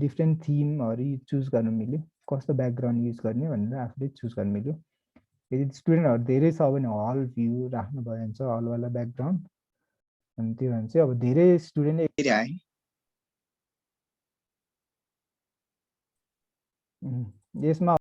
डिफ्रेन्ट थिमहरू चुज गर्नु मिल्यो, कस्तो ब्याकग्राउन्ड युज गर्ने भनेर आफूले चुज गर्नु मिल्यो। यदि स्टुडेन्टहरू धेरै छ भने हल भ्यू राख्नुभयो भने चाहिँ हलवाला ब्याकग्राउन्ड, अनि त्यो भने चाहिँ अब धेरै स्टुडेन्ट यसमा